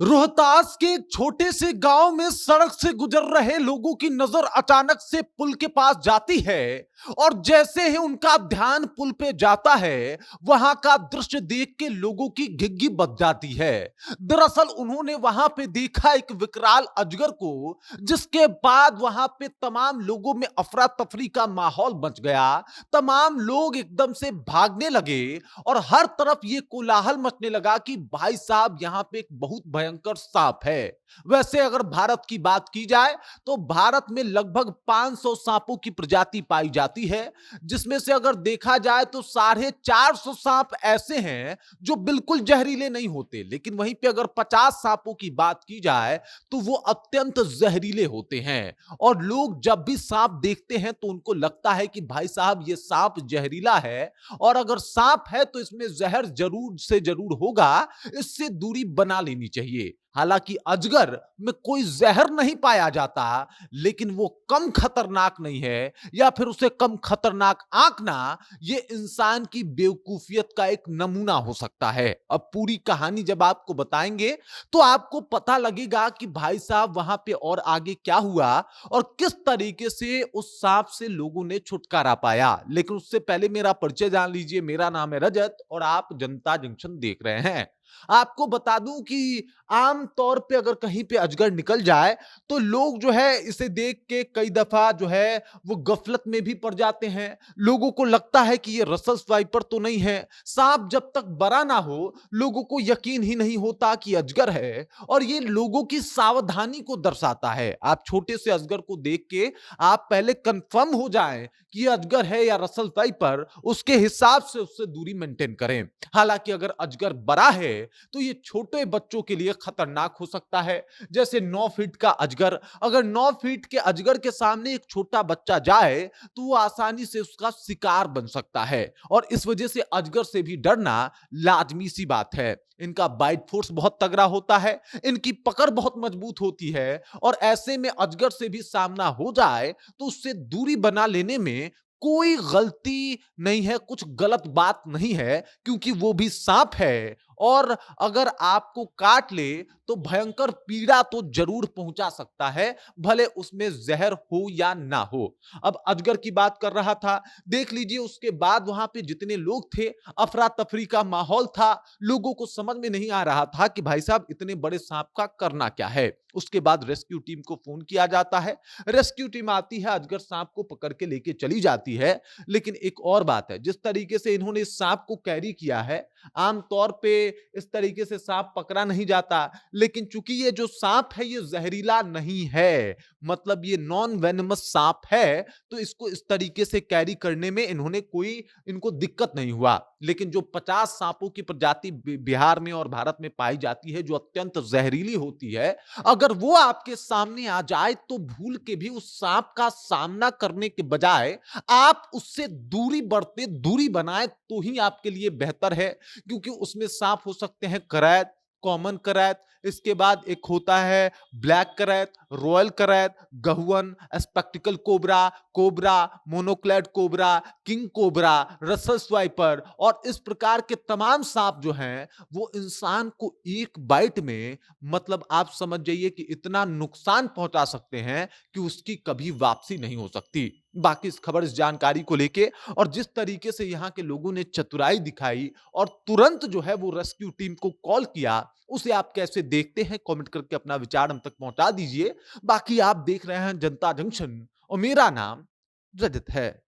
रोहतास के एक छोटे से गांव में सड़क से गुजर रहे लोगों की नजर अचानक से पुल के पास जाती है और जैसे ही उनका ध्यान पुल पे जाता है वहां का दृश्य देख के लोगों की घिघी बच जाती है। दरअसल उन्होंने वहां पे देखा एक विकराल अजगर को, जिसके बाद वहां पे तमाम लोगों में अफरा तफरी का माहौल बच गया। तमाम लोग एकदम से भागने लगे और हर तरफ ये कोलाहल मचने लगा कि भाई साहब यहां पे एक बहुत भयंकर सांप है। वैसे अगर भारत की बात की जाए तो भारत में लगभग 500 सांपों की प्रजाति पाई जाती है, जिसमें से अगर देखा जाए तो 450 सांप ऐसे हैं जो बिल्कुल जहरीले नहीं होते, लेकिन वहीं पे अगर 50 सांपों की बात की जाए तो वो अत्यंत जहरीले होते हैं। और लोग जब भी सांप देखते हैं तो उनको लगता है कि भाई साहब ये सांप जहरीला है और अगर सांप है तो इसमें जहर जरूर से जरूर होगा, इससे दूरी बना लेनी चाहिए। हालांकि अजगर में कोई जहर नहीं पाया जाता, लेकिन वो कम खतरनाक नहीं है या फिर उसे कम खतरनाक आंकना ये इंसान की बेवकूफियत का एक नमूना हो सकता है। अब पूरी कहानी जब आपको बताएंगे तो आपको पता लगेगा कि भाई साहब वहां पे और आगे क्या हुआ और किस तरीके से उस सांप से लोगों ने छुटकारा पाया। लेकिन उससे पहले मेरा परिचय जान लीजिए। मेरा नाम है रजत और आप जनता जंक्शन देख रहे हैं। आपको बता दूं कि आम तौर पे अगर कहीं पे अजगर निकल जाए तो लोग जो है इसे देख के कई दफा जो है वो गफलत में भी पड़ जाते हैं। लोगों को लगता है कि ये रसल स्वाइपर तो नहीं है। सांप जब तक बड़ा ना हो लोगों को यकीन ही नहीं होता कि अजगर है और ये लोगों की सावधानी को दर्शाता है। आप छोटे से अजगर को देख के आप पहले कंफर्म हो जाएं कि ये अजगर है या रसल स्वाइपर, उसके हिसाब से उससे दूरी मेंटेन करें। हालांकि अगर अजगर बड़ा है तो ये छोटे बच्चों के लिए खतरनाक हो सकता है। जैसे 9 फीट का अजगर, अगर 9 फीट के अजगर के सामने एक छोटा बच्चा जाए तो वो आसानी से उसका शिकार बन सकता है और इस वजह से अजगर से भी डरना लाजमी सी बात है। इनका बाइट फोर्स बहुत तगड़ा होता है, इनकी पकड़ बहुत मजबूत होती है और ऐसे में अजगर से भी सामना हो जाए तो उससे दूरी बना लेने में कोई गलती नहीं है, कुछ गलत बात नहीं है, क्योंकि वो भी सांप है और अगर आपको काट ले तो भयंकर पीड़ा तो जरूर पहुंचा सकता है, भले उसमें जहर हो या ना हो। अब अजगर की बात कर रहा था, देख लीजिए उसके बाद वहां पे जितने लोग थे अफरा तफरी का माहौल था। लोगों को समझ में नहीं आ रहा था कि भाई साहब इतने बड़े सांप का करना क्या है। उसके बाद रेस्क्यू टीम को फोन किया जाता है, रेस्क्यू टीम आती है, अजगर सांप को पकड़ के लेके चली जाती है। लेकिन एक और बात है, जिस तरीके से इन्होंने इस सांप को कैरी किया है, आमतौर पे इस तरीके से सांप पकड़ा नहीं जाता। लेकिन चूंकि ये जो सांप है ये जहरीला नहीं है, मतलब ये नॉन वेनमस सांप है, तो इसको इस तरीके से कैरी करने में इनको दिक्कत नहीं हुआ। लेकिन जो 50 सांपों की प्रजाति बिहार में और भारत में पाई जाती है जो अत्यंत जहरीली होती है, अगर वो आपके सामने आ जाए तो भूल के भी उस सांप का सामना करने के बजाय आप उससे दूरी बनाए तो ही आपके लिए बेहतर है। क्योंकि उसमें सांप हो सकते हैं करैत, कॉमन करैत, इसके बाद एक होता है ब्लैक करैत, रॉयल करैत, गहुअन, spectacled cobra, cobra, monocled cobra, king cobra, Russell viper और इस प्रकार के तमाम सांप जो हैं वो इंसान को एक बाइट में, मतलब आप समझ जाइए कि इतना नुकसान पहुंचा सकते हैं कि उसकी कभी वापसी नहीं हो सकती। बाकी इस खबर, इस जानकारी को लेके और जिस तरीके से यहाँ के लोगों ने चतुराई दिखाई और तुरंत जो है वो रेस्क्यू टीम को कॉल किया, उसे आप कैसे देखते हैं? कमेंट करके अपना विचार हम तक पहुंचा दीजिए। बाकी आप देख रहे हैं जनता जंक्शन और मेरा नाम रजत है।